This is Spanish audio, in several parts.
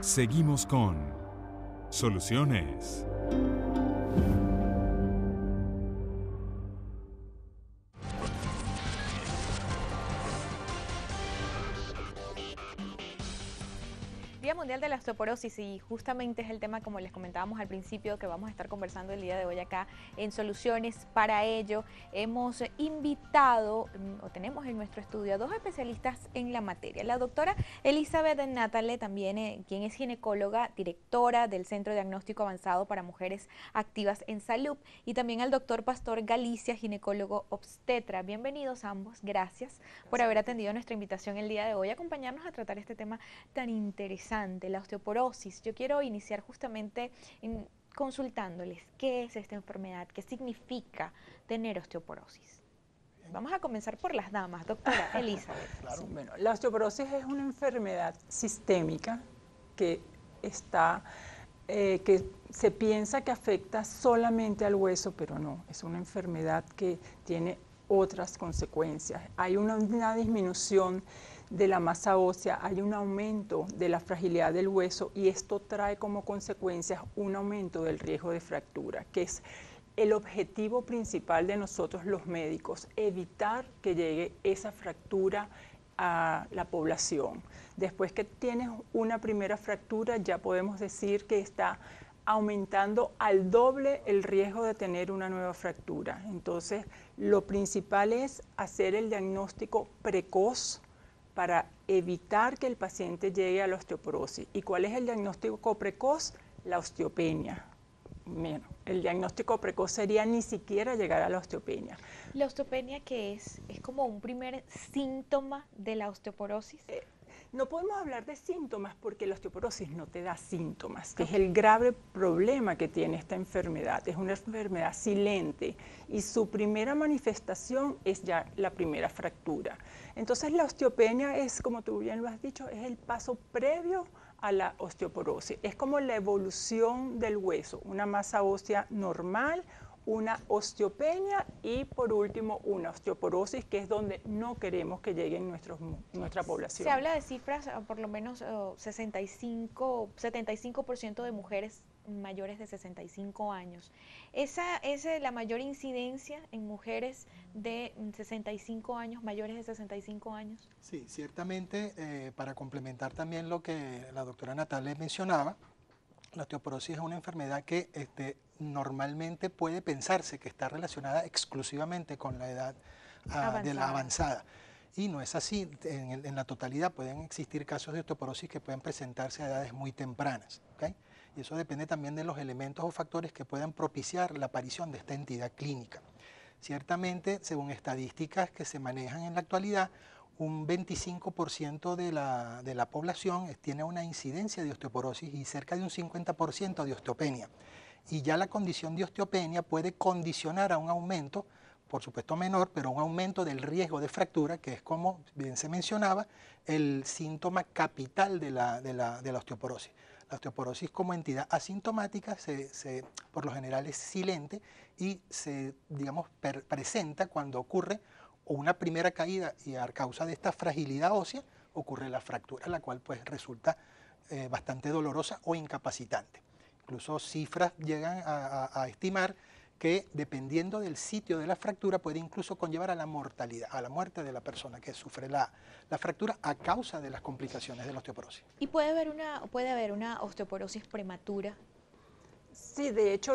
Seguimos con Soluciones. Día Mundial de la Osteoporosis, y justamente es el tema, como les comentábamos al principio, que vamos a estar conversando el día de hoy acá en Soluciones. Para ello hemos invitado, o tenemos en nuestro estudio, a dos especialistas en la materia. La doctora Elizabeth Natale, también quien es ginecóloga, directora del Centro de Diagnóstico Avanzado para Mujeres Activas en Salud, y también al doctor Pastor Galicia, ginecólogo obstetra. Bienvenidos ambos, gracias por haber atendido nuestra invitación el día de hoy, acompañarnos a tratar este tema tan interesante, la osteoporosis. Yo quiero iniciar justamente consultándoles qué es esta enfermedad, qué significa tener osteoporosis. Vamos a comenzar por las damas, doctora Elizabeth. Claro. Bueno, la osteoporosis es una enfermedad sistémica que se piensa que afecta solamente al hueso, pero no, es una enfermedad que tiene otras consecuencias. Hay una disminución de la masa ósea, hay un aumento de la fragilidad del hueso, y esto trae como consecuencia un aumento del riesgo de fractura, que es el objetivo principal de nosotros los médicos, evitar que llegue esa fractura a la población. Después que tienes una primera fractura, ya podemos decir que está aumentando al doble el riesgo de tener una nueva fractura. Entonces, lo principal es hacer el diagnóstico precoz para evitar que el paciente llegue a la osteoporosis. ¿Y cuál es el diagnóstico precoz? La osteopenia. Bueno, el diagnóstico precoz sería ni siquiera llegar a la osteopenia. ¿La osteopenia qué es? ¿Es como un primer síntoma de la osteoporosis? No podemos hablar de síntomas porque la osteoporosis no te da síntomas, que es el grave problema que tiene esta enfermedad. Es una enfermedad silente y su primera manifestación es ya la primera fractura. Entonces la osteopenia es, como tú bien lo has dicho, es el paso previo a la osteoporosis. Es como la evolución del hueso, una masa ósea normal, una osteopenia y por último una osteoporosis, que es donde no queremos que llegue en nuestra población. Se habla de cifras, por lo menos 75% de mujeres mayores de 65 años. ¿Esa es la mayor incidencia en mujeres de 65 años, mayores de 65 años? Sí, ciertamente, para complementar también lo que la doctora Natale mencionaba, la osteoporosis es una enfermedad que normalmente puede pensarse que está relacionada exclusivamente con la edad de la avanzada. Y no es así. En la totalidad pueden existir casos de osteoporosis que pueden presentarse a edades muy tempranas, ¿okay? Y eso depende también de los elementos o factores que puedan propiciar la aparición de esta entidad clínica. Ciertamente, según estadísticas que se manejan en la actualidad, un 25% de la población tiene una incidencia de osteoporosis y cerca de un 50% de osteopenia. Y ya la condición de osteopenia puede condicionar a un aumento, por supuesto menor, pero un aumento del riesgo de fractura, que es, como bien se mencionaba, el síntoma capital de la osteoporosis. La osteoporosis como entidad asintomática por lo general es silente y se, digamos, presenta cuando ocurre o una primera caída, y a causa de esta fragilidad ósea ocurre la fractura, la cual pues resulta bastante dolorosa o incapacitante. Incluso cifras llegan a estimar que dependiendo del sitio de la fractura puede incluso conllevar a la mortalidad, a la muerte de la persona que sufre la fractura a causa de las complicaciones de la osteoporosis. ¿Y puede haber una osteoporosis prematura? Sí, de hecho,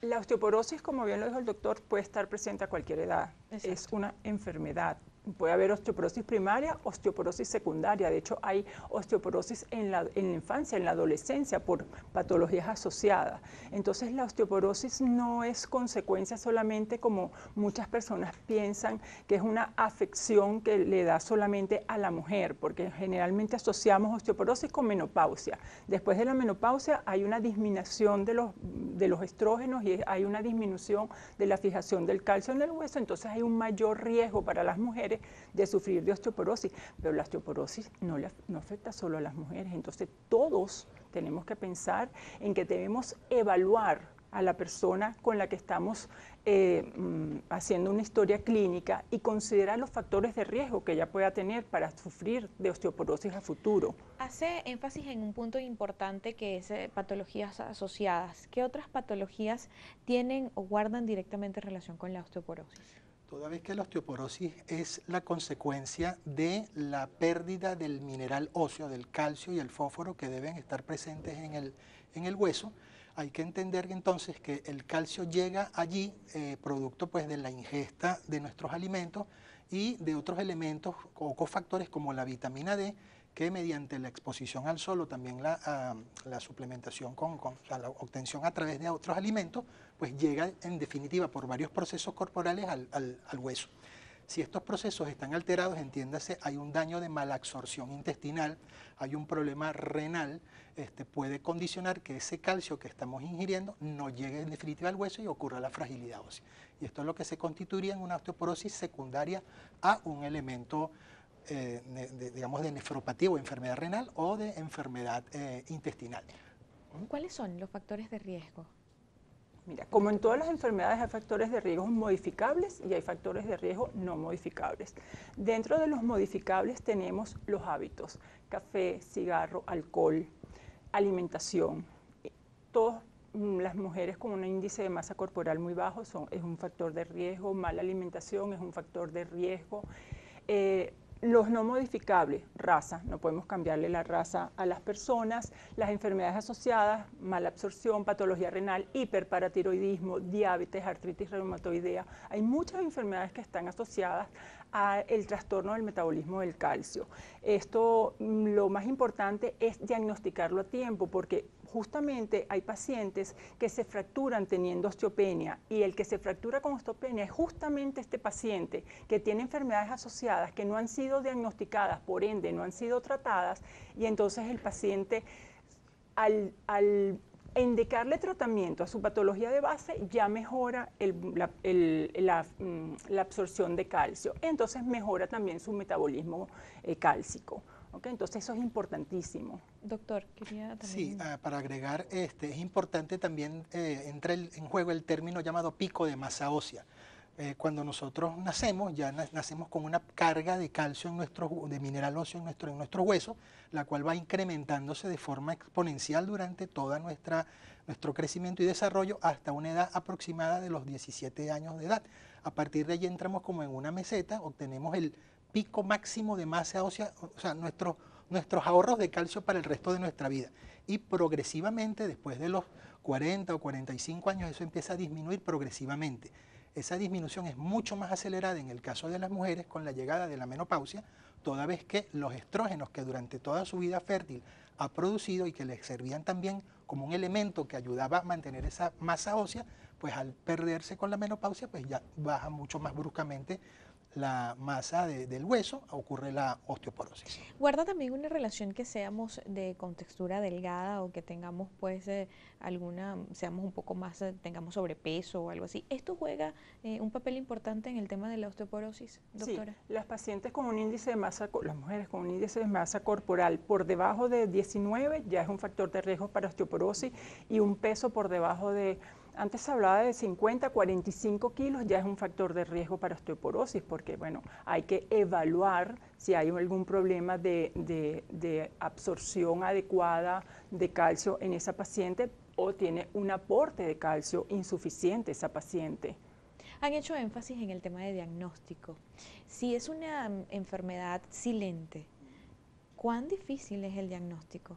la osteoporosis, como bien lo dijo el doctor, puede estar presente a cualquier edad. Exacto. Es una enfermedad. Puede haber osteoporosis primaria, osteoporosis secundaria. De hecho, hay osteoporosis en la infancia, en la adolescencia, por patologías asociadas. Entonces, la osteoporosis no es consecuencia solamente, como muchas personas piensan, que es una afección que le da solamente a la mujer, porque generalmente asociamos osteoporosis con menopausia. Después de la menopausia hay una disminución de los estrógenos y hay una disminución de la fijación del calcio en el hueso, entonces hay un mayor riesgo para las mujeres de sufrir de osteoporosis, pero la osteoporosis no afecta solo a las mujeres. Entonces todos tenemos que pensar en que debemos evaluar a la persona con la que estamos haciendo una historia clínica y considerar los factores de riesgo que ella pueda tener para sufrir de osteoporosis a futuro. Hace énfasis en un punto importante que es patologías asociadas. ¿Qué otras patologías tienen o guardan directamente relación con la osteoporosis? Toda vez que la osteoporosis es la consecuencia de la pérdida del mineral óseo, del calcio y el fósforo que deben estar presentes en el hueso, hay que entender entonces que el calcio llega allí producto pues de la ingesta de nuestros alimentos y de otros elementos o cofactores como la vitamina D, que mediante la exposición al sol o también la suplementación o sea, la obtención a través de otros alimentos, pues llega en definitiva por varios procesos corporales al hueso. Si estos procesos están alterados, entiéndase, hay un daño de malabsorción intestinal, hay un problema renal, puede condicionar que ese calcio que estamos ingiriendo no llegue en definitiva al hueso y ocurra la fragilidad ósea. Y esto es lo que se constituiría en una osteoporosis secundaria a un elemento digamos, de nefropatía o enfermedad renal o de enfermedad intestinal. ¿Cuáles son los factores de riesgo? Mira, como en todas las enfermedades hay factores de riesgo modificables y hay factores de riesgo no modificables. Dentro de los modificables tenemos los hábitos: café, cigarro, alcohol, alimentación. Todas las mujeres con un índice de masa corporal muy bajo es un factor de riesgo, mala alimentación es un factor de riesgo. Los no modificables, raza, no podemos cambiarle la raza a las personas, las enfermedades asociadas, mala absorción, patología renal, hiperparatiroidismo, diabetes, artritis reumatoidea. Hay muchas enfermedades que están asociadas al trastorno del metabolismo del calcio. Esto, lo más importante es diagnosticarlo a tiempo, porque justamente hay pacientes que se fracturan teniendo osteopenia, y el que se fractura con osteopenia es justamente este paciente que tiene enfermedades asociadas que no han sido diagnosticadas, por ende no han sido tratadas, y entonces el paciente al indicarle tratamiento a su patología de base ya mejora la absorción de calcio, entonces mejora también su metabolismo cálcico. ¿Okay? Entonces eso es importantísimo. Doctor, quería también... Sí, para agregar, es importante también, entra en juego el término llamado pico de masa ósea. Cuando nosotros nacemos, ya nacemos con una carga de calcio, de mineral óseo en nuestro hueso, la cual va incrementándose de forma exponencial durante todo nuestro crecimiento y desarrollo hasta una edad aproximada de los 17 años de edad. A partir de allí entramos como en una meseta, obtenemos el pico máximo de masa ósea, o sea, nuestros ahorros de calcio para el resto de nuestra vida. Y progresivamente, después de los 40 o 45 años, eso empieza a disminuir progresivamente. Esa disminución es mucho más acelerada en el caso de las mujeres con la llegada de la menopausia, toda vez que los estrógenos que durante toda su vida fértil ha producido y que les servían también como un elemento que ayudaba a mantener esa masa ósea, pues al perderse con la menopausia, pues ya baja mucho más bruscamente la masa del hueso, ocurre la osteoporosis. ¿Guarda también una relación que seamos de contextura delgada o que tengamos pues seamos un poco más, tengamos sobrepeso o algo así? ¿Esto juega un papel importante en el tema de la osteoporosis, doctora? Sí, las pacientes con un índice de masa, las mujeres con un índice de masa corporal por debajo de 19 ya es un factor de riesgo para osteoporosis, y un peso por debajo de... Antes se hablaba de 50, 45 kilos, ya es un factor de riesgo para osteoporosis, porque bueno, hay que evaluar si hay algún problema de absorción adecuada de calcio en esa paciente o tiene un aporte de calcio insuficiente esa paciente. Han hecho énfasis en el tema de diagnóstico. Si es una enfermedad silente, ¿cuán difícil es el diagnóstico?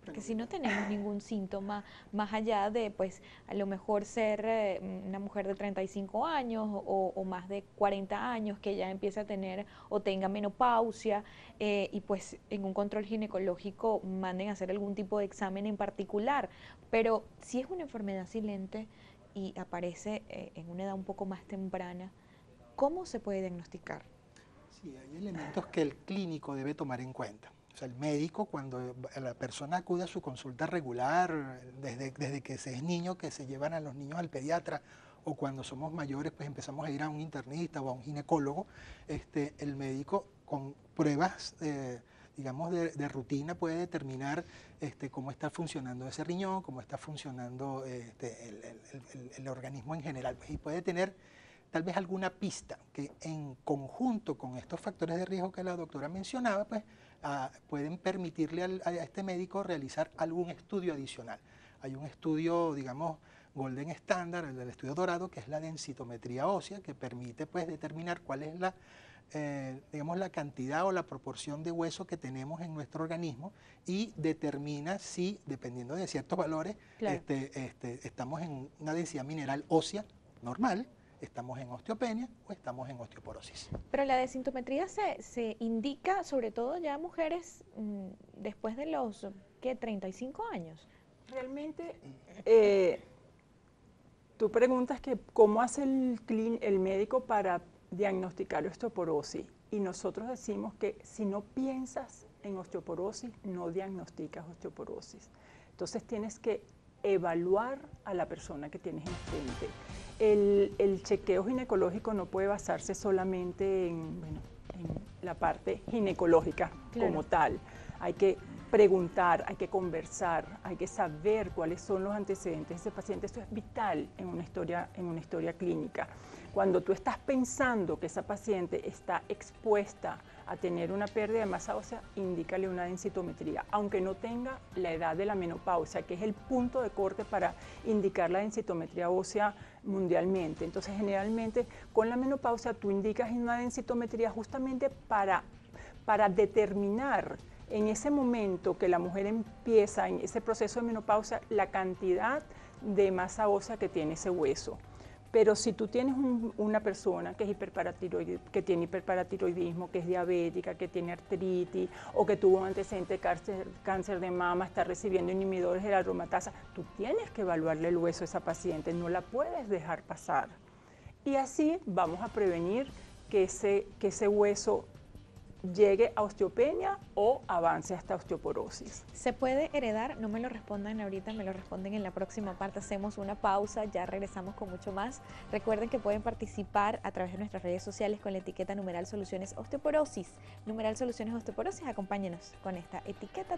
Porque si no tenemos ningún síntoma, más allá de, pues, a lo mejor ser una mujer de 35 años o más de 40 años que ya empieza a tener o tenga menopausia y pues en un control ginecológico manden a hacer algún tipo de examen en particular. Pero si es una enfermedad silente y aparece en una edad un poco más temprana, ¿cómo se puede diagnosticar? Sí, hay elementos que el clínico debe tomar en cuenta. O sea, el médico, cuando la persona acude a su consulta regular, desde que se es niño, que se llevan a los niños al pediatra, o cuando somos mayores, pues empezamos a ir a un internista o a un ginecólogo, el médico con pruebas digamos, de rutina puede determinar cómo está funcionando ese riñón, cómo está funcionando el organismo en general, pues, y puede tener tal vez alguna pista que en conjunto con estos factores de riesgo que la doctora mencionaba, pues pueden permitirle a este médico realizar algún estudio adicional. Hay un estudio, digamos, Golden Standard, el del estudio dorado, que es la densitometría ósea, que permite pues determinar cuál es la, digamos, la cantidad o la proporción de hueso que tenemos en nuestro organismo y determina si, dependiendo de ciertos valores, claro, estamos en una densidad mineral ósea normal, estamos en osteopenia o estamos en osteoporosis. Pero la densitometría se indica sobre todo ya a mujeres después de los, ¿qué? 35 años. Realmente, tú preguntas que cómo hace el médico para diagnosticar osteoporosis, y nosotros decimos que si no piensas en osteoporosis, no diagnosticas osteoporosis. Entonces tienes que evaluar a la persona que tienes enfrente. El chequeo ginecológico no puede basarse solamente en la parte ginecológica, claro, como tal. Hay que preguntar, hay que conversar, hay que saber cuáles son los antecedentes de ese paciente. Esto es vital en una historia clínica. Cuando tú estás pensando que esa paciente está expuesta a tener una pérdida de masa ósea, indícale una densitometría, aunque no tenga la edad de la menopausia, que es el punto de corte para indicar la densitometría ósea mundialmente. Entonces, generalmente, con la menopausia tú indicas una densitometría justamente para determinar en ese momento que la mujer empieza en ese proceso de menopausia la cantidad de masa ósea que tiene ese hueso. Pero si tú tienes una persona que es que tiene hiperparatiroidismo, que es diabética, que tiene artritis o que tuvo un antecedente de cáncer de mama, está recibiendo inhibidores de la aromatasa, tú tienes que evaluarle el hueso a esa paciente, no la puedes dejar pasar. Y así vamos a prevenir que ese hueso llegue a osteopenia o avance hasta osteoporosis. ¿Se puede heredar? No me lo respondan ahorita, me lo responden en la próxima parte. Hacemos una pausa, ya regresamos con mucho más. Recuerden que pueden participar a través de nuestras redes sociales con la etiqueta numeral Soluciones Osteoporosis. Numeral Soluciones Osteoporosis, acompáñenos con esta etiqueta.